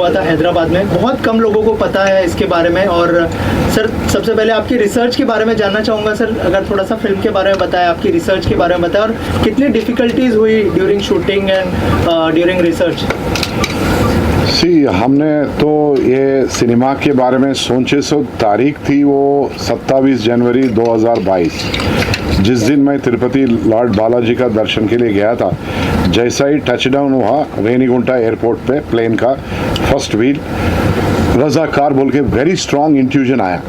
हुआ था हैदराबाद में, बहुत कम लोगों को पता है इसके बारे में। और सर सबसे पहले आपकी रिसर्च के बारे में जानना चाहूँगा सर, अगर थोड़ा सा फिल्म के बारे में बताएं, आपकी रिसर्च के बारे में बताएं और कितनी डिफ़िकल्टीज हुई during shooting and during research. हमने तो ये सिनेमा के बारे में सोचे सो तारीख थी वो 27 जनवरी 2022, जिस दिन मैं तिरुपति लॉर्ड बालाजी का दर्शन के लिए गया था। जैसा ही टचडाउन हुआ रेनीगुंटा एयरपोर्ट पे प्लेन का फर्स्ट व्हील, रज़ाकार बोल के वेरी स्ट्रॉन्ग इंट्यूजन आया।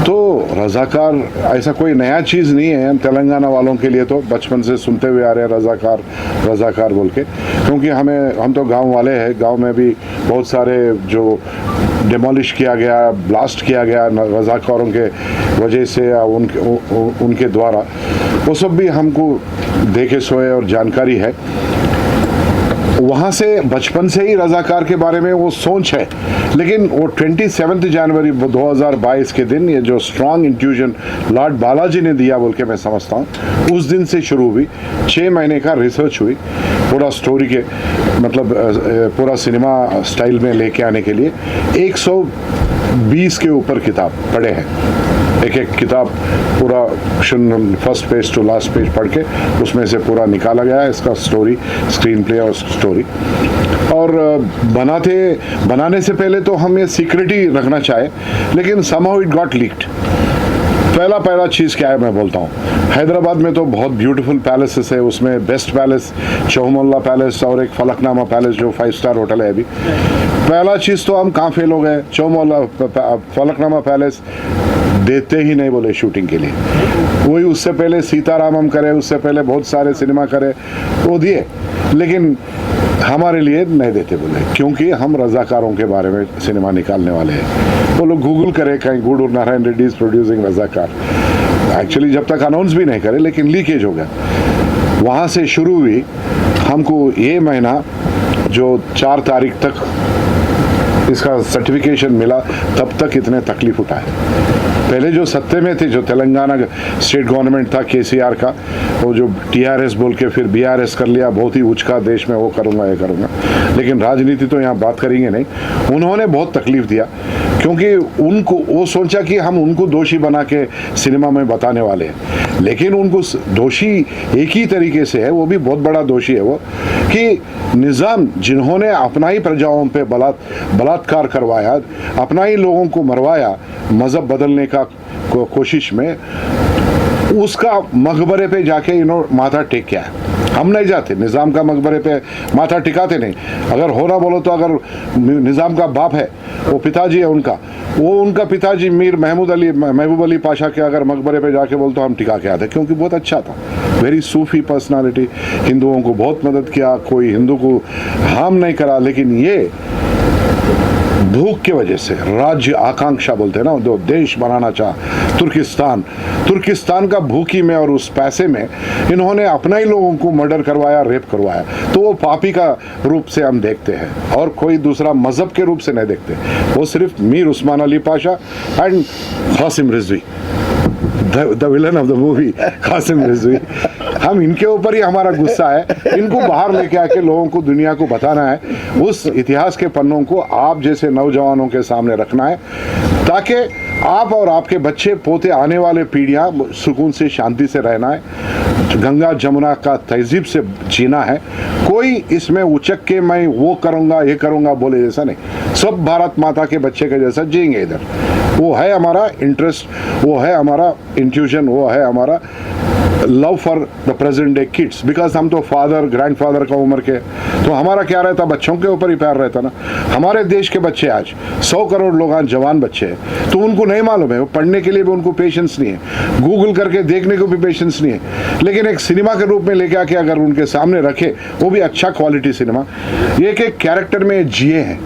तो रज़ाकार ऐसा कोई नया चीज़ नहीं है, हम तेलंगाना वालों के लिए तो बचपन से सुनते हुए आ रहे हैं रज़ाकार रज़ाकार बोल के, क्योंकि हम तो गांव वाले हैं। गांव में भी बहुत सारे जो डिमोलिश किया गया, ब्लास्ट किया गया रज़ाकारों के वजह से या उनके द्वारा, वो सब भी हमको देखे सोए और जानकारी है। वहाँ से बचपन से ही रज़ाकार के बारे में वो सोच है। लेकिन वो 27 जनवरी 2022 के दिन ये जो स्ट्रॉन्ग इंट्यूजन लॉर्ड बालाजी ने दिया बोल के मैं समझता हूँ, उस दिन से शुरू हुई। 6 महीने का रिसर्च हुई पूरा स्टोरी के, मतलब पूरा सिनेमा स्टाइल में लेके आने के लिए। 120 के ऊपर किताब पढ़े हैं, एक एक किताब पूरा first page to last page पढ़ के उसमें से पूरा निकाला गया है इसका स्टोरी, स्क्रीन प्ले और स्टोरी। और बनाने से पहले तो हम ये सीक्रेट ही रखना चाहे, लेकिन somehow it got leaked। पहला चीज़ क्या है मैं बोलता हूँ, हैदराबाद में तो बहुत ब्यूटीफुल पैलेसेस है, उसमें बेस्ट पैलेस चौमल्ला पैलेस और एक फलकनामा पैलेस जो 5 स्टार होटल है अभी। पहला चीज़ तो हम कहाँ फेल हो गए, चौमल्ला फलकनामा पैलेस देते ही नहीं बोले शूटिंग के लिए। वही उससे पहले सीतारामम करे, उससे पहले बहुत सारे सिनेमा करे, वो दिए, लेकिन हमारे लिए नहीं देते बोले, क्योंकि हम रज़ाकारों के बारे में सिनेमा निकालने वाले हैं। वो लोग गूगल करे कहीं Gudur Narayana Reddy is producing Razakar, actually जब तक अनाउंस भी नहीं करे, लेकिन लीकेज हो गया। वहाँ से शुरू हुई। हमको ये महीना जो 4 तारीख तक इसका सर्टिफिकेशन मिला, तब तक इतने तकलीफ उठाए। पहले जो सत्ते में थे, जो तेलंगाना स्टेट गवर्नमेंट था केसीआर का, वो जो टीआरएस बोल के फिर बीआरएस कर लिया, बहुत ही उचका देश में वो करूँगा ये करूँगा, लेकिन राजनीति तो यहाँ बात करेंगे नहीं। उन्होंने बहुत तकलीफ दिया, क्योंकि उनको वो सोचा कि हम उनको दोषी बना के सिनेमा में बताने वाले हैं, लेकिन उनको दोषी एक ही तरीके से है, वो भी बहुत बड़ा दोषी है वो, कि निज़ाम जिन्होंने अपना ही प्रजाओं पे बलात्कार करवाया, अपना ही लोगों को मरवाया मज़हब बदलने का कोशिश में, उसका मकबरे पे जाके इन्होंने माथा टेक किया है। हम नहीं जाते निज़ाम का मकबरे पे, माथा टिकाते नहीं। अगर होना बोलो तो अगर निज़ाम का बाप है, वो पिताजी है उनका पिताजी मीर महबूब अली पाशा के अगर मकबरे पे जाके बोलते तो हम टिका के आते, क्योंकि बहुत अच्छा था, वेरी सूफी पर्सनालिटी, हिंदुओं को बहुत मदद किया, कोई हिंदू को हार्म नहीं करा। लेकिन ये भूख की वजह से, राज्य आकांक्षा बोलते हैं ना, जो देश बनाना चाहा तुर्किस्तान का भूखी में और उस पैसे में इन्होंने अपना ही लोगों को मर्डर करवाया, रेप करवाया। तो वो पापी का रूप से हम देखते हैं, और कोई दूसरा मजहब के रूप से नहीं देखते। वो सिर्फ Mir Osman Ali Pasha and Qasim Rizvi, the villain of the movie Qasim Rizvi. हम इनके ऊपर ही हमारा गुस्सा है, इनको बाहर लेके आके लोगों को, दुनिया को बताना है, उस इतिहास के पन्नों को आप जैसे नौजवानों के सामने रखना है, ताकि आप और आपके बच्चे पोते, आने वाले पीढ़ियां सुकून से, शांति से रहना है, गंगा जमुना का तहजीब से जीना है। कोई इसमें उचक के मैं वो करूँगा ये करूँगा बोले जैसा नहीं, सब भारत माता के बच्चे के जैसा जिएंगे इधर। वो है हमारा इंटरेस्ट, वो है हमारा इंट्यूशन, वो है हमारा love for the present day kids, because हम तो फादर ग्रैंडफादर का उम्र के, तो हमारा क्या रहता, बच्चों के ऊपर ही प्यार रहता ना। हमारे देश के बच्चे आज 100 करोड़ लोग आज जवान बच्चे हैं, तो उनको नहीं मालूम है, वो पढ़ने के लिए भी उनको पेशेंस नहीं है, गूगल करके देखने को भी पेशेंस नहीं है। लेकिन एक सिनेमा के रूप में लेके आके अगर उनके सामने रखे, वो भी अच्छा क्वालिटी सिनेमा, एक एक कैरेक्टर में जिए हैं,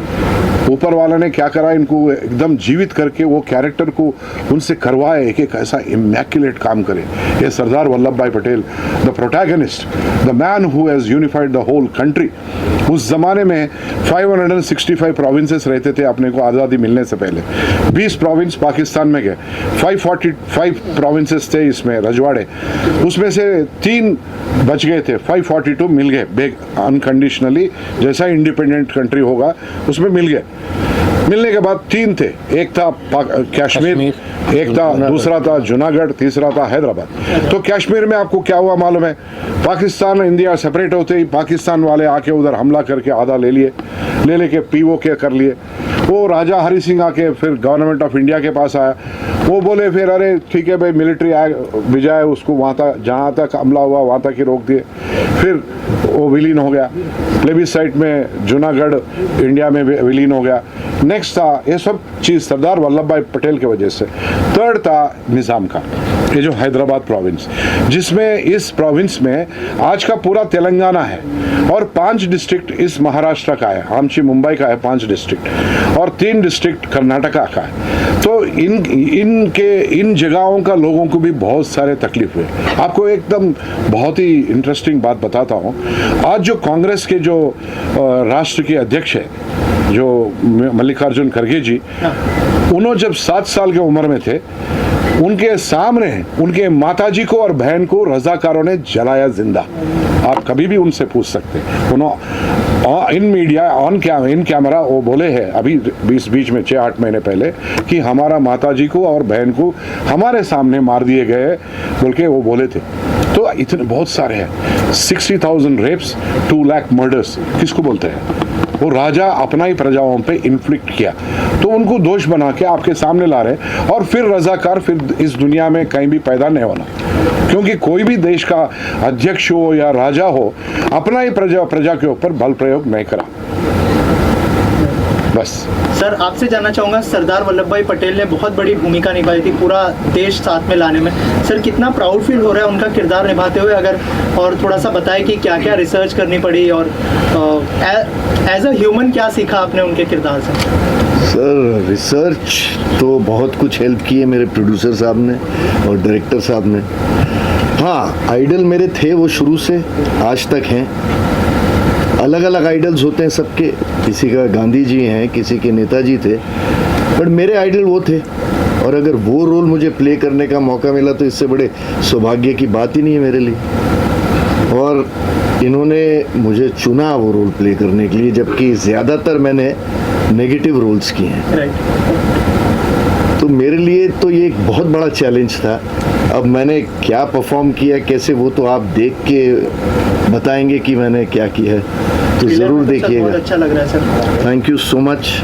ऊपर वाला ने क्या करा, इनको एकदम जीवित करके वो कैरेक्टर को उनसे करवाए, एक एक ऐसा इमैक्युलेट काम करे। ये सरदार वल्लभ भाई Patel, the protagonist, the man who has unified the whole country. उस जमाने में 565 प्रोविंसेस रहते थे अपने को आज़ादी मिलने से पहले। 20 प्रोविंस पाकिस्तान में गए, 545 प्रोविंसेस थे इसमें रजवाड़े, उसमें से 3 बच गए थे, 542 मिल गए अनकंडीशनली, जैसा इंडिपेंडेंट कंट्री होगा उसमें मिल गए। मिलने के बाद 3 थे, एक था कश्मीर, एक था दूसरा था जूनागढ़, तीसरा था हैदराबाद। तो कश्मीर में आपको क्या हुआ मालूम है? पाकिस्तान इंडिया सेपरेट होते ही पाकिस्तान वाले आके उधर हमला करके आधा ले लिए, ले लेके POK कर लिए। वो राजा हरि सिंह आके फिर गवर्नमेंट ऑफ इंडिया के पास आया, वो बोले फिर अरे ठीक है भाई मिलिट्री भिजाए उसको वहाँ तक, जहाँ तक हमला हुआ वहाँ तक ही रोक दिए। फिर वो विलीन हो गया, प्लेबिसाइट में जूनागढ़ इंडिया में विलीन हो गया। नेक्स्ट था ये सब चीज़ सरदार वल्लभ भाई पटेल की वजह से। थर्ड था निज़ाम खान, ये जो हैदराबाद प्रोविंस, जिसमें इस प्रोविंस में आज का पूरा तेलंगाना है और 5 डिस्ट्रिक्ट इस महाराष्ट्र का है, आमची मुंबई का है 5 डिस्ट्रिक्ट और 3 डिस्ट्रिक्ट कर्नाटका का है। तो इन जगहों का लोगों को भी बहुत सारे तकलीफ हुए। आपको एकदम बहुत ही इंटरेस्टिंग बात बताता हूँ। आज जो कांग्रेस के जो राष्ट्र के अध्यक्ष है जो मल्लिकार्जुन खड़गे जी, उन्होंने जब 7 साल के उम्र में थे, उनके सामने उनके माताजी को और बहन को रजाकारों ने जलाया जिंदा। आप कभी भी उनसे पूछ सकते हैं। उन्होंने इन मीडिया इन कैमरा वो बोले हैं अभी बीच में 6-8 महीने पहले कि हमारा माताजी को और बहन को हमारे सामने मार दिए गए बोल के वो बोले थे। तो इतने बहुत सारे हैं, 60,000 रेप्स, 2 लाख मर्डर्स किसको बोलते हैं? वो राजा अपना ही प्रजाओं पे इन्फ्लिक्ट किया, तो उनको दोष बना के आपके सामने ला रहे। और फिर रजाकार फिर इस दुनिया में कहीं भी पैदा नहीं होना, क्योंकि कोई भी देश का अध्यक्ष हो या राजा हो अपना ही प्रजा के ऊपर बल प्रयोग नहीं करा। बस सर आपसे जानना चाहूँगा, सरदार वल्लभ भाई पटेल ने बहुत बड़ी भूमिका निभाई थी पूरा देश साथ में लाने में। सर कितना प्राउड फील हो रहा है उनका किरदार निभाते हुए, अगर और थोड़ा सा बताएं कि क्या क्या रिसर्च करनी पड़ी और एज अ ह्यूमन क्या सीखा आपने उनके किरदार से? सर रिसर्च तो बहुत कुछ हेल्प की है मेरे प्रोड्यूसर साहब ने और डायरेक्टर साहब ने। हाँ, आइडल मेरे थे वो शुरू से आज तक हैं। अलग अलग आइडल्स होते हैं सबके, किसी का गांधी जी हैं, किसी के नेताजी थे, बट मेरे आइडल वो थे। और अगर वो रोल मुझे प्ले करने का मौका मिला तो इससे बड़े सौभाग्य की बात ही नहीं है मेरे लिए। और इन्होंने मुझे चुना वो रोल प्ले करने के लिए, जबकि ज़्यादातर मैंने नेगेटिव रोल्स किए हैं। तो मेरे लिए तो ये एक बहुत बड़ा चैलेंज था। अब मैंने क्या परफॉर्म किया कैसे, वो तो आप देख के बताएंगे कि मैंने क्या किया है, तो ज़रूर देखिएगा। बहुत अच्छा लग रहा है sir, thank you so much.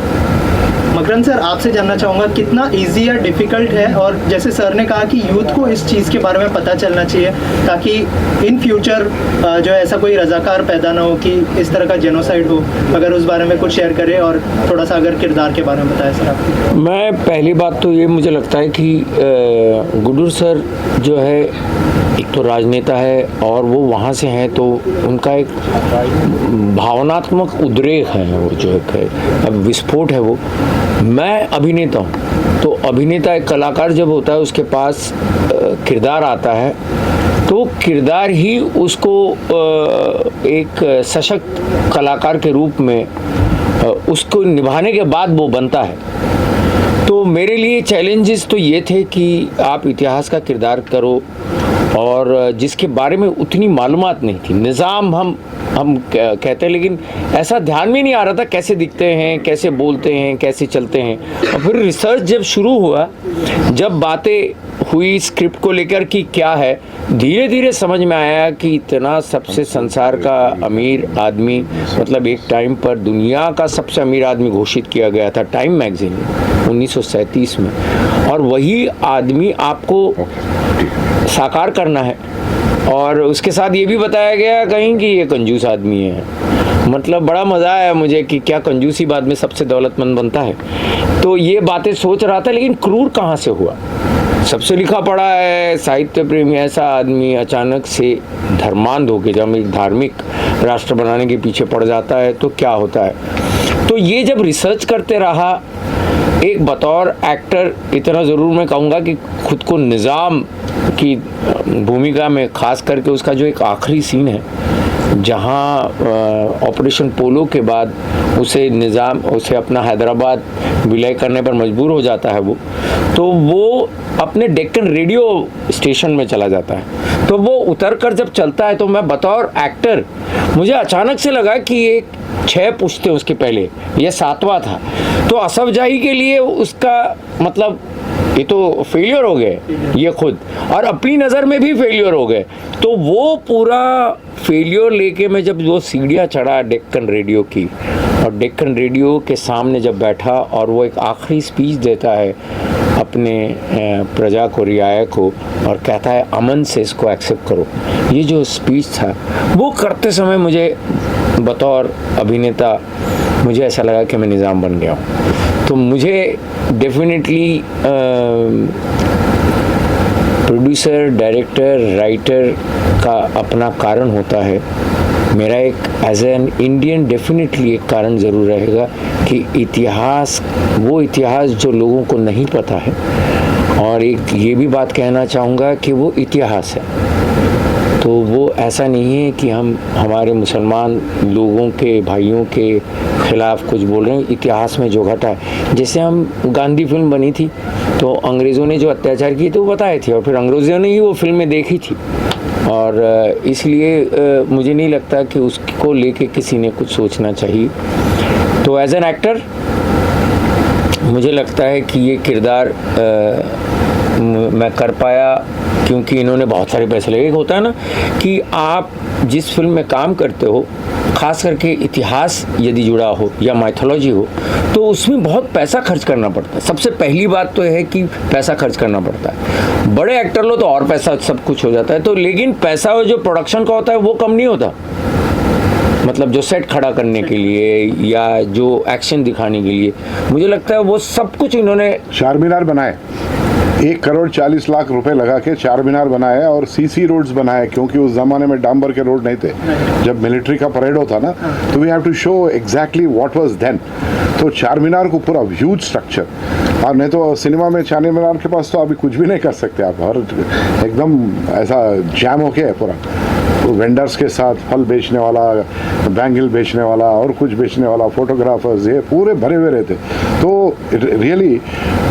Makarand sir आपसे जानना चाहूँगा कितना इजी या डिफ़िकल्ट है, और जैसे सर ने कहा कि यूथ को इस चीज़ के बारे में पता चलना चाहिए ताकि इन फ्यूचर जो है ऐसा कोई रजाकार पैदा ना हो कि इस तरह का जेनोसाइड हो, अगर उस बारे में कुछ शेयर करें और थोड़ा सा अगर किरदार के बारे में बताएं सर आप। मैं पहली बात तो ये मुझे लगता है कि गुडूर सर जो है एक तो राजनेता है और वो वहाँ से हैं, तो उनका एक भावनात्मक उद्रेक है, वो जो एक विस्फोट है। वो मैं अभिनेता हूँ, तो अभिनेता एक कलाकार जब होता है उसके पास किरदार आता है, तो किरदार ही उसको एक सशक्त कलाकार के रूप में उसको निभाने के बाद वो बनता है। तो मेरे लिए चैलेंजेस तो ये थे कि आप इतिहास का किरदार करो और जिसके बारे में उतनी मालूमात नहीं थी। निज़ाम हम कहते हैं, लेकिन ऐसा ध्यान में नहीं आ रहा था कैसे दिखते हैं, कैसे बोलते हैं, कैसे चलते हैं। और फिर रिसर्च जब शुरू हुआ, जब बातें हुई स्क्रिप्ट को लेकर कि क्या है, धीरे धीरे समझ में आया कि इतना सबसे संसार का अमीर आदमी, मतलब एक टाइम पर दुनिया का सबसे अमीर आदमी घोषित किया गया था टाइम मैगजीन में 1937 में, और वही आदमी आपको साकार करना है। और उसके साथ ये भी बताया गया कहीं कि ये कंजूस आदमी है। मतलब बड़ा मज़ा आया मुझे कि क्या कंजूसी बाद में सबसे दौलतमंद बनता है। तो ये बातें सोच रहा था, लेकिन क्रूर कहाँ से हुआ? सबसे लिखा पढ़ा है साहित्य प्रेमी ऐसा आदमी अचानक से धर्मांध होकर जब एक धार्मिक राष्ट्र बनाने के पीछे पड़ जाता है तो क्या होता है। तो ये जब रिसर्च करते रहा, एक बतौर एक्टर इतना ज़रूर मैं कहूँगा कि खुद को निज़ाम की भूमिका में, ख़ास करके उसका जो एक आखिरी सीन है जहाँ ऑपरेशन पोलो के बाद उसे अपना हैदराबाद विलय करने पर मजबूर हो जाता है वो, तो वो अपने डेक्कन रेडियो स्टेशन में चला जाता है। तो वो उतर कर जब चलता है तो मैं बतौर एक्टर, मुझे अचानक से लगा कि ये 6 पुश्ते उसके पहले, ये 7वां था। तो असफ जाही के लिए उसका मतलब ये तो फेलियर हो गए ये खुद, और अपनी नज़र में भी फेलियर हो गए। तो वो पूरा फेलियर लेके मैं जब वो सीढ़ियाँ चढ़ा डेक्कन रेडियो की, और डेक्कन रेडियो के सामने जब बैठा और वो एक आखिरी स्पीच देता है अपने प्रजा को, रियाया को, और कहता है अमन से इसको एक्सेप्ट करो, ये जो स्पीच था वो करते समय मुझे बतौर अभिनेता मुझे ऐसा लगा कि मैं निज़ाम बन गया हूँ। तो मुझे डेफिनेटली प्रोड्यूसर, डायरेक्टर, राइटर का अपना कारण होता है। मेरा एक एज एन इंडियन डेफिनेटली एक कारण ज़रूर रहेगा कि इतिहास, वो इतिहास जो लोगों को नहीं पता है, और एक ये भी बात कहना चाहूँगा कि वो इतिहास है, तो वो ऐसा नहीं है कि हम हमारे मुसलमान लोगों के भाइयों के ख़िलाफ़ कुछ बोल रहे हैं। इतिहास में जो घटा है, जैसे हम गांधी फिल्म बनी थी तो अंग्रेज़ों ने जो अत्याचार किए थे वो बताए थे, और फिर अंग्रेज़ों ने ही वो फिल्में देखी थी, और इसलिए मुझे नहीं लगता कि उसको लेके किसी ने कुछ सोचना चाहिए। तो एज एन एक्टर मुझे लगता है कि ये किरदार मैं कर पाया क्योंकि इन्होंने बहुत सारे पैसे लगे। होता है ना कि आप जिस फिल्म में काम करते हो, ख़ास करके इतिहास यदि जुड़ा हो या माइथोलॉजी हो, तो उसमें बहुत पैसा खर्च करना पड़ता है। सबसे पहली बात तो है कि पैसा खर्च करना पड़ता है। बड़े एक्टर लो तो और पैसा सब कुछ हो जाता है, तो लेकिन पैसा जो प्रोडक्शन का होता है वो कम नहीं होता। मतलब जो सेट खड़ा करने के लिए या जो एक्शन दिखाने के लिए, मुझे लगता है वो सब कुछ इन्होंने। चारमीनार बनाए, 1,40,00,000 रुपए लगा के चारमीनार बनाया, और सीसी रोड्स बनाए, क्योंकि उस जमाने में डांबर के रोड नहीं थे। जब मिलिट्री का परेड होता ना, तो we have to show exactly what was then. तो चारमीनार को पूरा ह्यूज स्ट्रक्चर, और नहीं तो सिनेमा में चारमीनार के पास तो अभी कुछ भी नहीं कर सकते आप, हर एकदम ऐसा जैम हो गया है पूरा। वेंडर्स के साथ फल बेचने वाला, बैंगल बेचने वाला और कुछ बेचने वाला, फोटोग्राफर्स, ये पूरे भरे हुए रहते। तो रियली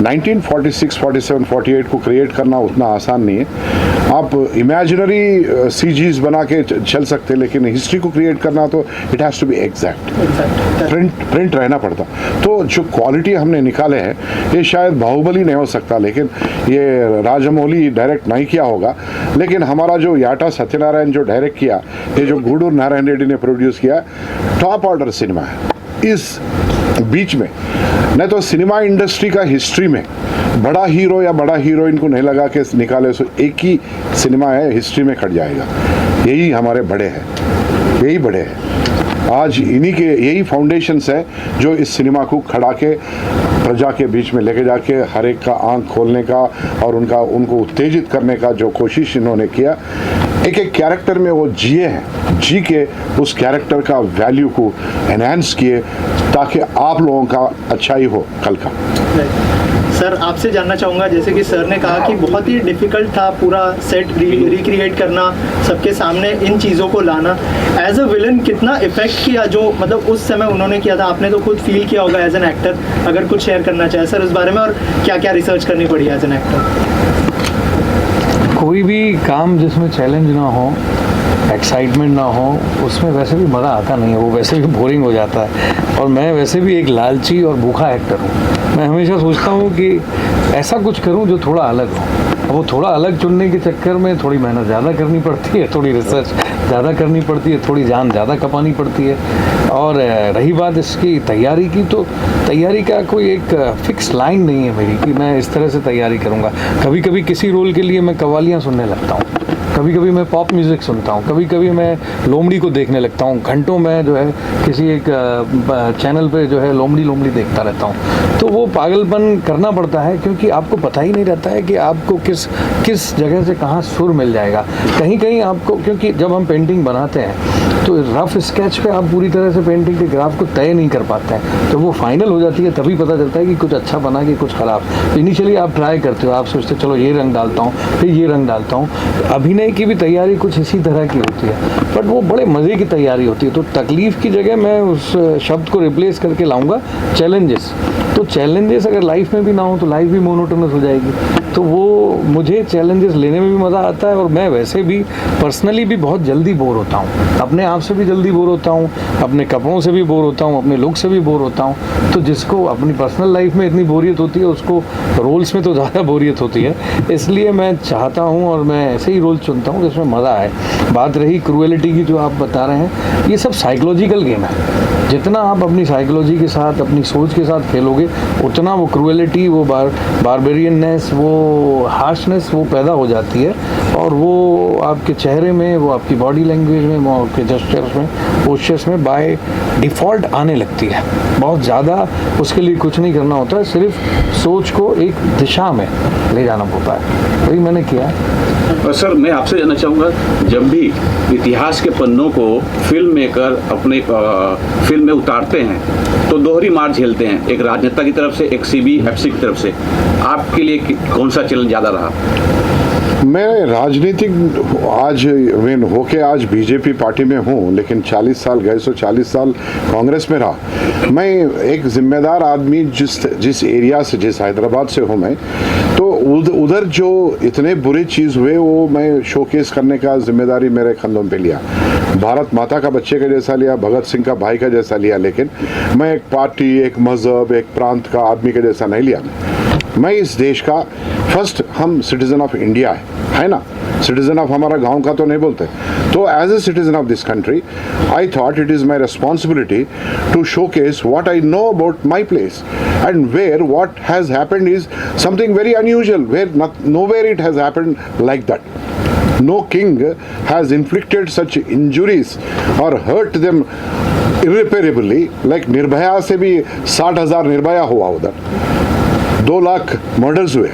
1946, 47, 48 को क्रिएट करना उतना आसान नहीं है। आप इमेजिनरी सीजीज बना के चल सकते, लेकिन हिस्ट्री को क्रिएट करना तो it has to be exact, print रहना पड़ता। तो जो क्वालिटी हमने निकाले हैं, ये शायद बाहुबली नहीं हो सकता, लेकिन ये राजमौली डायरेक्ट नहीं किया होगा, लेकिन हमारा जो याटा सत्यनारायण जो डायरेक्ट किया, ये जो गूडूर नारायण रेड्डी ने प्रोड्यूस किया, टॉप ऑर्डर सिनेमा है। इस बीच में नहीं तो सिनेमा इंडस्ट्री का हिस्ट्री में बड़ा हीरो या बड़ा हीरोइन को नहीं लगा के निकाले, सो एक ही सिनेमा है, हिस्ट्री में खट जाएगा। यही हमारे बड़े हैं, यही बड़े हैं। आज इन्हीं के यही फाउंडेशंस है जो इस सिनेमा को खड़ा के प्रजा के बीच में लेके जाके हर एक का आंख खोलने का और उनको उत्तेजित करने का जो कोशिश इन्होंने किया, एक एक कैरेक्टर में वो जिए हैं, जी के उस कैरेक्टर का वैल्यू को एनहांस किए, ताकि आप लोगों का अच्छा ही हो कल का। सर आपसे जानना चाहूँगा, जैसे कि सर ने कहा कि बहुत ही डिफ़िकल्ट था पूरा सेट रिक्रिएट करना, सबके सामने इन चीज़ों को लाना। एज अ विलन कितना इफेक्ट किया जो मतलब उस समय उन्होंने किया था, आपने तो खुद फील किया होगा एज एन एक्टर, अगर कुछ शेयर करना चाहे सर उस बारे में, और क्या क्या रिसर्च करनी पड़ी एज एन एक्टर? कोई भी काम जिसमें चैलेंज ना हो, एक्साइटमेंट ना हो, उसमें वैसे भी मज़ा आता नहीं है, वो वैसे भी बोरिंग हो जाता है। और मैं वैसे भी एक लालची और भूखा एक्टर हूँ। मैं हमेशा सोचता हूँ कि ऐसा कुछ करूँ जो थोड़ा अलग हो। वो थोड़ा अलग चुनने के चक्कर में थोड़ी मेहनत ज़्यादा करनी पड़ती है, थोड़ी रिसर्च ज़्यादा करनी पड़ती है, थोड़ी जान ज़्यादा खपानी पड़ती है। और रही बात इसकी तैयारी की, तो तैयारी का कोई एक फिक्स लाइन नहीं है मेरी कि मैं इस तरह से तैयारी करूँगा। कभी कभी किसी रोल के लिए मैं कव्वालियाँ सुनने लगता हूँ, कभी कभी मैं पॉप म्यूज़िक सुनता हूँ, कभी कभी मैं लोमड़ी को देखने लगता हूँ। घंटों में जो है किसी एक चैनल पे जो है लोमड़ी देखता रहता हूँ। तो वो पागलपन करना पड़ता है, क्योंकि आपको पता ही नहीं रहता है कि आपको किस जगह से कहाँ सुर मिल जाएगा। कहीं आपको, क्योंकि जब हम पेंटिंग बनाते हैं तो रफ स्केच पे आप पूरी तरह से पेंटिंग के ग्राफ को तय नहीं कर पाते हैं। तो वो फाइनल हो जाती है, तभी पता चलता है कि कुछ अच्छा बना कि कुछ ख़राब। इनिशियली आप ट्राई करते हो, आप सोचते चलो ये रंग डालता हूँ, फिर ये रंग डालता हूँ। अभिनय की भी तैयारी कुछ इसी तरह की होती है, बट वो बड़े मज़े की तैयारी होती है। तो तकलीफ़ की जगह मैं उस शब्द को रिप्लेस करके लाऊंगा चैलेंजेस। तो चैलेंजेस अगर लाइफ में भी ना हो तो लाइफ भी मोनोटोनस हो जाएगी। तो वो मुझे चैलेंजेस लेने में भी मज़ा आता है, और मैं वैसे भी पर्सनली भी बहुत जल्दी बोर होता हूँ, अपने आप से भी जल्दी बोर होता हूँ, अपने कपड़ों से भी बोर होता हूँ, अपने लुक से भी बोर होता हूँ। तो जिसको अपनी पर्सनल लाइफ में इतनी बोरियत होती है, उसको रोल्स में तो ज़्यादा बोरियत होती है। इसलिए मैं चाहता हूँ और मैं ऐसे ही रोल चुनता हूँ जिसमें मज़ा आए। बात रही क्रूएलिटी की जो आप बता रहे हैं, ये सब साइकोलॉजिकल गेम है। जितना आप अपनी साइकोलॉजी के साथ, अपनी सोच के साथ खेलोगे, उतना वो क्रूएलिटी, वो बारबेरियननेस, वो हार्शनेस वो पैदा हो जाती है, और वो आपके चेहरे में, वो आपकी बॉडी लैंग्वेज में, वो आपके जेस्चर्स में, पोस्चर्स में बाय डिफ़ॉल्ट आने लगती है। बहुत ज़्यादा उसके लिए कुछ नहीं करना होता है, सिर्फ सोच को एक दिशा में ले जाना होता है। वही मैंने किया है। और सर, मैं आपसे जानना चाहूँगा, जब भी इतिहास के पन्नों को फिल्म मेकर अपने फिल्म में उतारते हैं तो दोहरी मार झेलते हैं, एक राजनेता की तरफ से, एक CBFC की तरफ से। आपके लिए कौन सा चैलेंज ज़्यादा रहा? मैं राजनीतिक आज होके आज बीजेपी पार्टी में हूँ, लेकिन 40 साल गए, 40 साल कांग्रेस में रहा। मैं एक जिम्मेदार आदमी जिस एरिया से, जिस हैदराबाद से हूँ मैं, तो उधर जो इतने बुरे चीज़ हुए वो मैं शोकेस करने का जिम्मेदारी मेरे कंधों पे लिया। भारत माता का बच्चे का जैसा लिया, भगत सिंह का भाई का जैसा लिया, लेकिन मैं एक पार्टी, एक मज़हब, एक प्रांत का आदमी का जैसा नहीं लिया। मैं इस देश का फर्स्ट, हम सिटीजन ऑफ इंडिया है ना, सिटीजन ऑफ हमारा गांव का तो नहीं बोलते। तो as a citizen of this country, I thought it is my responsibility to showcase what I know about my place and where what has happened is something very unusual, where nowhere it has happened like that. No king has inflicted such injuries or hurt them irreparably like Nirbhaya से भी 60,000 निर्भया हुआ उधर, 2 lakh murders हुए।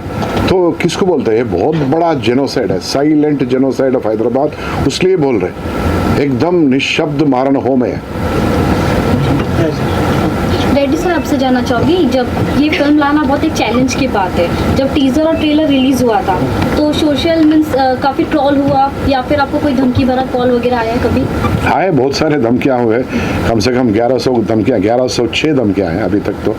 तो किसको बोलते हैं? बहुत बड़ा जेनोसाइड है, साइलेंट जेनोसाइड ऑफ हैदराबाद, उसलिए बोल रहे, एकदम निशब्द मारण होम है। रेड्डी सर, आपसे जानना चाहूँगी, जब ये फिल्म लाना बहुत एक चैलेंज की बात है। जब टीजर और ट्रेलर रिलीज हुआ था तो सोशल मीन्स काफ़ी ट्रोल हुआ, या फिर आपको कोई धमकी भरा कॉल वगैरह आया कभी? आए, बहुत सारे धमकियाँ हुए, कम से कम 1100 धमकियाँ, 1106 धमकियाँ हैं अभी तक तो,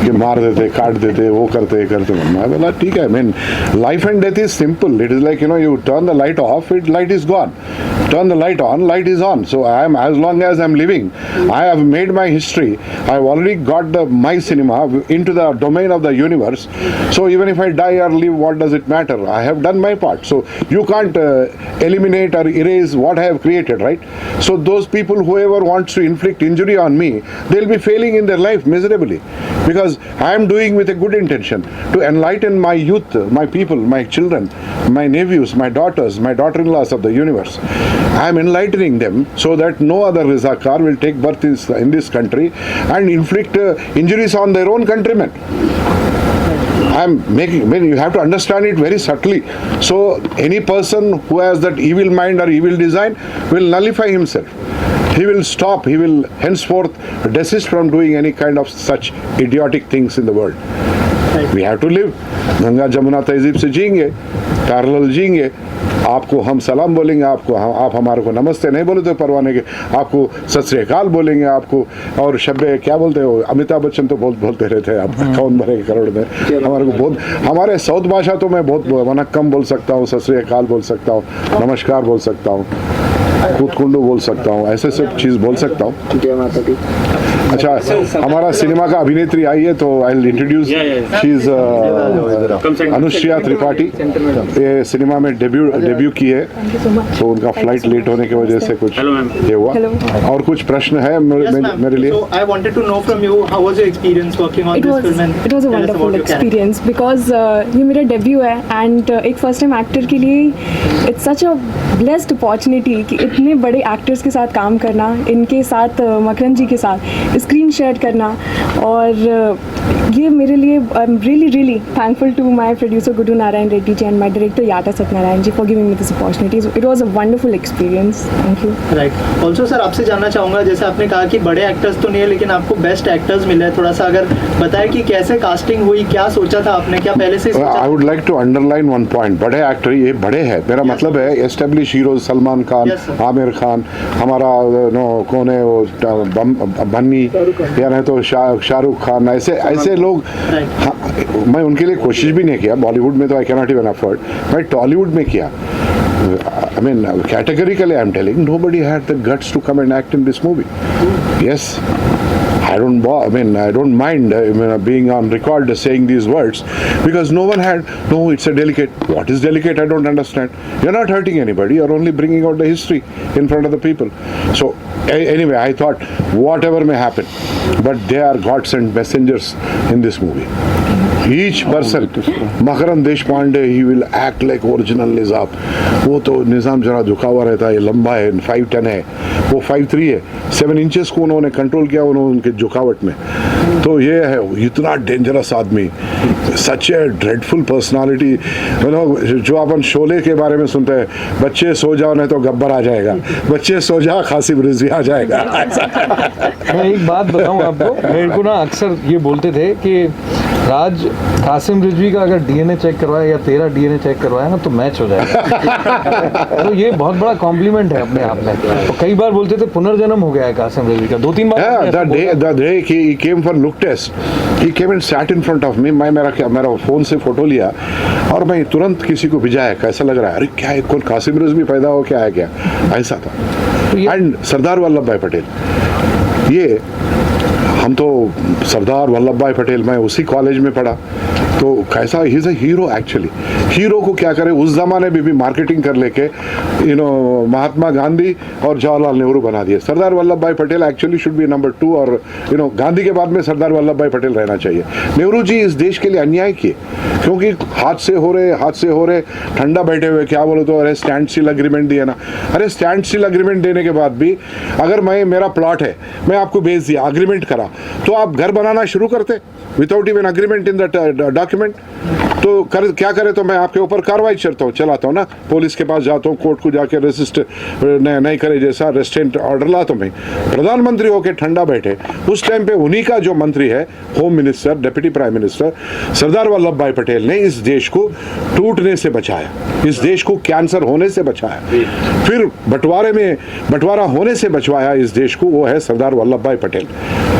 कि मार देते, काट देते, वो करते मैं बोला ठीक है, mean life and death is simple, it is like U turn the light of, it light is gone, turn the light on, light is on. So I am, as long as I am living, I have made my history. I have already got my cinema into the domain of the universe. So even if I die or live, what does it matter? I have done my part. So you can't eliminate or erase what I have created, right? So those people, whoever wants to inflict injury on me, they'll be failing in their life miserably, because I am doing with a good intention to enlighten my youth, my people, my children, my nephews, my daughters, my daughter-in-laws of the universe. I am enlightening them so that no other Rizakar will take birth in this country and inflict injuries on their own countrymen. I am making, you have to understand it very subtly. So any person who has that evil mind or evil design will nullify himself. He will stop, he will henceforth desist from doing any kind of such idiotic things in the world. We have to live. Ganga Jamuna तहजीब से जिएंगे, parallel जिएंगे। आपको हम सलाम बोलेंगे, आपको आप हमारे को नमस्ते नहीं बोले तो परवाने के, आपको सत श्री अकाल बोलेंगे, आपको और शब्बे क्या बोलते हो, अमिताभ बच्चन तो बहुत बोलते रहते हैं, आप कौन भरे करोड़ में, हमारे को बहुत, हमारे साउथ भाषा तो मैं बहुत वनक्कम बोल सकता हूँ, सत श्री अकाल बोल सकता हूँ, नमस्कार बोल सकता हूँ, कूदकुंडू बोल सकता हूँ, ऐसे सब चीज़ बोल सकता हूँ। जय माता दी। अच्छा, हमारा सिनेमा का अभिनेत्री आई है, तो I will introduce, she is Anushriya Tripathi. ये सिनेमा में डेब्यू की है, तो उनका फ्लाइट लेट होने की वजह से कुछ ये हुआ। और कुछ प्रश्न है मेरे लिए? So I wanted to know from you, how was your experience working on this film? It was a wonderful experience because ये मेरा डेब्यू है, and एक फर्स्ट टाइम एक्टर के लिए it's such a blessed opportunity कि इतने बड़े actors के साथ काम करना, इनके साथ मकरंद जी के साथ स्क्रीन शेयर करना, और ये मेरे लिए I am really thankful to my producer Guddu Narayana Reddy ji and my director Yata Satyanarayana ji for giving me this opportunity. It was a wonderful experience. Thank you. Right. Also sir आपसे जानना चाहूँगा, जैसे आपने कहा कि बड़े एक्टर्स तो नहीं है लेकिन आपको बेस्ट एक्टर्स मिले हैं, थोड़ा सा अगर बताएं कि कैसे कास्टिंग हुई, क्या सोचा था आपने, क्या पहले से सोचा? I would like to underline one point. बड़े एक्टर ये बड़े हैं, मेरा मतलब है एस्टेब्लिश हीरोज सलमान खान, आमिर खान, हमारा कौन है वो बन्नी, या नहीं तो शाहरुख खान, ऐसे लोग. हाँ, मैं उनके लिए कोशिश भी नहीं किया. बॉलीवुड में तो I can not even afford. मैं टॉलीवुड में किया. I mean, categorically I'm telling, nobody had the guts to come and act in this movie. Yes, I don't mind being on record saying these words, because no one had. No, it's a delicate. What is delicate? I don't understand. You're not hurting anybody. You're only bringing out the history in front of the people. So anyway, I thought whatever may happen, but they are God sent messengers in this movie. Each person, Makarand Deshpande, he will act like original निज़ाम. वो तो निज़ाम जरा झुका हुआ रहता है, लंबा है, 5'10" है, वो 5'3" है. 7 इंचेस को उन्होंने कंट्रोल किया उनके झुकावट में. तो ये है इतना डेंजरस आदमी, सच ए ड्रेडफुल पर्सनालिटी. जो अपन शोले के बारे में सुनते हैं, बच्चे सो जाओ नहीं तो गब्बर आ जाएगा, बच्चे सो जाओ कासिम रिजवी आ जाएगा. मैं एक बात बताऊं आपको, मेरे को ना अक्सर ये बोलते थे कि राज, कासिम रिजवी का अगर डीएनए चेक करवाया या तेरा डीएनए चेक करवाया ना तो मैच हो जाएगा. तो ये बहुत बड़ा कॉम्प्लीमेंट है अपने आप में. तो कई बार बोलते थे पुनर्जन्म हो गया है कासिम रिजवी का. 2-3 बार the day he came for look test, he came and sat in front of me. मैं मेरा फोन से फोटो लिया और मैं तुरंत किसी को भिजाया, कैसा लग रहा है, अरे क्या है, कौन कासिम रिजवी पैदा हो क्या है, क्या ऐसा था. एंड सरदार वल्लभ भाई पटेल, ये हम तो सरदार वल्लभ भाई पटेल, मैं उसी कॉलेज में पढ़ा, तो कैसा he is a hero actually. Hero को क्या करे, उस ज़माने में भी मार्केटिंग कर लेके महात्मा गांधी और जवाहरलाल नेहरू बना दिए. सरदार वल्लभ भाई Patel actually should be number 2, और गांधी के बाद में सरदार वल्लभ भाई पटेल रहना चाहिए. नेहरू जी इस देश के लिए अन्याय किए, क्योंकि हाथ से हो रहे ठंडा बैठे हुए, क्या बोलो तो, अरे स्टैंड स्टिल अग्रीमेंट दिया ना. अरे स्टैंड स्टिल अग्रीमेंट देने के बाद भी अगर मेरा प्लॉट है, मैं आपको बेच दिया, अग्रीमेंट करा, तो आप घर बनाना शुरू करते without even agreement in that document. तो क्या करे, तो मैं आपके ऊपर कार्रवाई चलाता हूँ ना, पुलिस के पास जाता हूँ, कोर्ट को जाके रेसिस्ट नहीं करे जैसा रेस्ट्रेंट ऑर्डर लाता हूँ. मैं प्रधानमंत्री होकर ठंडा बैठे, उस टाइम पे उन्हीं का जो मंत्री है, home minister, deputy prime minister Sardar Vallabh भाई पटेल ने इस देश को टूटने से बचाया, इस देश को कैंसर होने से बचाया, फिर बंटवारा होने से बचवाया इस देश को, वो है सरदार वल्लभ भाई पटेल.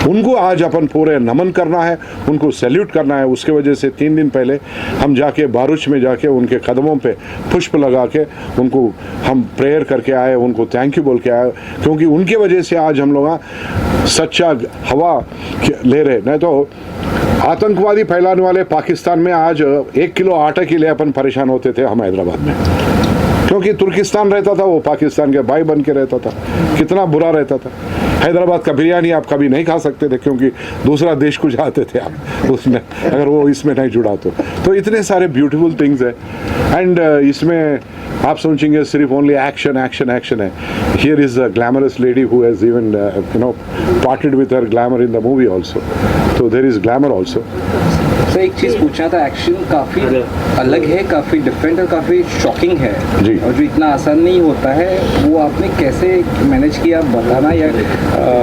उनको आज अपन पूरे नमन करना है, उनको सैल्यूट करना है. उसके वजह से 3 दिन पहले हम जाके बारूच में जाके उनके कदमों पे पुष्प लगा के उनको हम प्रेयर करके आए, उनको थैंक यू बोल के आए, क्योंकि उनके वजह से आज हम लोग सच्चा हवा ले रहे. नहीं तो आतंकवादी फैलाने वाले पाकिस्तान में आज 1 किलो आटा के लिए अपन परेशान होते थे हम हैदराबाद में, क्योंकि तुर्किस्तान रहता था, वो पाकिस्तान के भाई बन के रहता था, कितना बुरा रहता था. हैदराबाद का बिरयानी आप कभी नहीं खा सकते थे, क्योंकि दूसरा देश को जाते थे आप उसमें, अगर वो इसमें नहीं जुड़ा तो इतने सारे ब्यूटीफुल थिंग्स है. एंड इसमें आप सोचेंगे सिर्फ ओनली एक्शन है. Here is a glamorous lady who has even parted with her glamour in the movie also. तो there is glamour also. Sir एक चीज़ पूछना था, एक्शन काफ़ी अलग है, काफ़ी डिफरेंट और काफ़ी शॉकिंग है जी, और जो इतना आसान नहीं होता है, वो आपने कैसे मैनेज किया बताना, या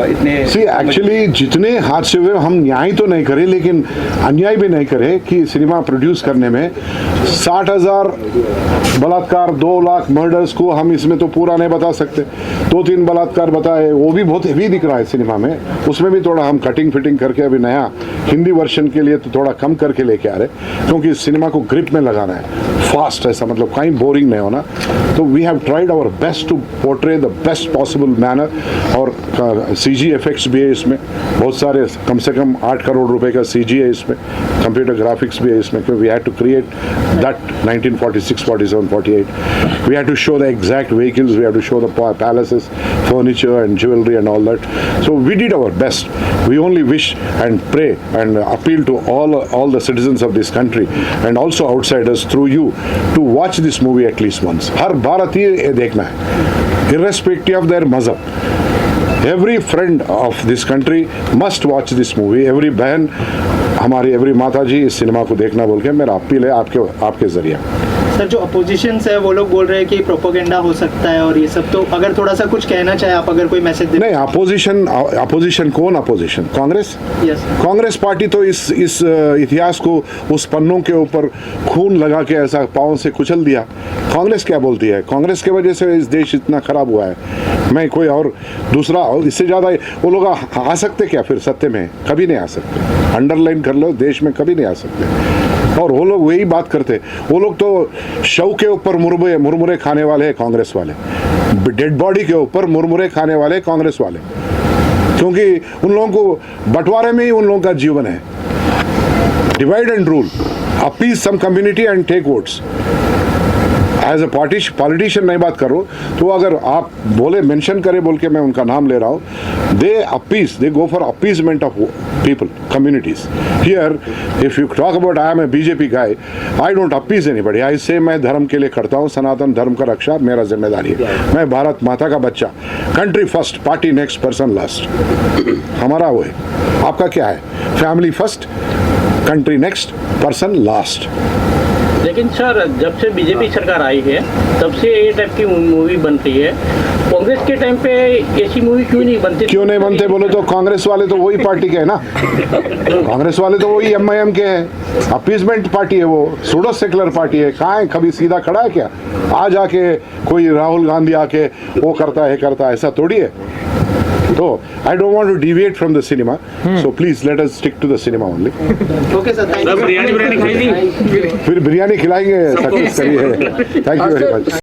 इतने एक्चुअली जितने हाथ से हुए, हम न्याय तो नहीं करे लेकिन अन्याय भी नहीं करे कि सिनेमा प्रोड्यूस करने में 60,000 बलात्कार, 2 लाख मर्डर्स को हम इसमें तो पूरा नहीं बता सकते. 2-3 बलात्कार बताए, वो भी बहुत हेवी दिख रहा है सिनेमा में. उसमें भी थोड़ा हम कटिंग फिटिंग करके अभी नया हिंदी वर्जन के लिए तो थोड़ा कम करके लेके आ रहे, क्योंकि सिनेमा को ग्रिप में लगाना है, फास्ट, ऐसा मतलब कहीं बोरिंग नहीं होना. तो we have tried our best to portray the best possible manner, और CG इफेक्ट्स भी है इसमें, बहुत सारे, कम से कम 8 करोड़ रुपए का CG है इसमें, कंप्यूटर ग्राफिक्स भी है इसमें, क्योंकि we had to create that 1946, 47, 48. We had to show the exact vehicles, we had to show the palaces, furniture and jewelry and all that. So we did our best. We only wish and pray and appeal to all the citizens of this country and also outsiders through you to watch this movie at least once. हर भारतीय ये देखना है, irrespective of their मज़हब. Every friend of this country must watch this movie. Every बहन हमारी, every माता जी इस cinema को देखना बोल के मेरा अपील है आपके जरिए. सर जो अपोजिशन है वो लोग बोल रहे हैं कि प्रोपोगेंडा हो सकता है और ये सब, तो अगर थोड़ा सा कुछ कहना चाहे आप, अगर कोई मैसेज दे. नहीं, अपोजिशन कौन opposition? Congress. Yes. Congress party तो इस इतिहास को उस पन्नों के ऊपर खून लगा के ऐसा पाँव से कुचल दिया. कांग्रेस क्या बोलती है? कांग्रेस की वजह से इस देश इतना खराब हुआ है. मैं कोई और दूसरा इससे ज़्यादा वो लोग आ सकते क्या फिर सत्य में? कभी नहीं आ सकते. अंडरलाइन कर लो, देश में कभी नहीं आ सकते. और वो लोग वही बात करते. वो लोग तो शव के ऊपर मुरमुरे खाने वाले हैं कांग्रेस वाले, डेड बॉडी के ऊपर मुरमुरे खाने वाले कांग्रेस वाले, क्योंकि उन लोगों को बंटवारे में ही उन लोगों का जीवन है. Divide and rule, appease some community and take votes. As a politician नहीं बात कर रहा हूँ, तो अगर आप बोले मेंशन करे बोल के मैं उनका नाम ले रहा हूँ, they go for appeasement of people, communities. Here, if you talk about I am a BJP guy, I don't appease anybody. I say मैं धर्म के लिए करता हूँ, सनातन धर्म का रक्षा मेरा जिम्मेदारी है. मैं भारत माता का बच्चा. Country first, party next, person last. हमारा वो है. आपका क्या है? Family first, country next, person last. लेकिन सर जब से बीजेपी सरकार आई है तब से ये टाइप की मूवी बनती है. कांग्रेस के टाइम पे ऐसी मूवी क्यों नहीं बनती? क्यों नहीं बनते बोलो तो कांग्रेस वाले तो वही पार्टी के है ना. कांग्रेस वाले तो वही MIM के हैं. अपीजमेंट पार्टी है वो, सूडो सेकुलर पार्टी है. कहाँ है? कभी सीधा खड़ा है क्या? आज आके कोई राहुल गांधी आके वो करता है ऐसा थोड़ी है. तो I don't want to deviate from the cinema, so please let us stick to the cinema only. Okay sir, thank you. Biryani खाई थी, फिर बिरयानी खिलाएंगे. सक्सेस करिए. Thank you very much.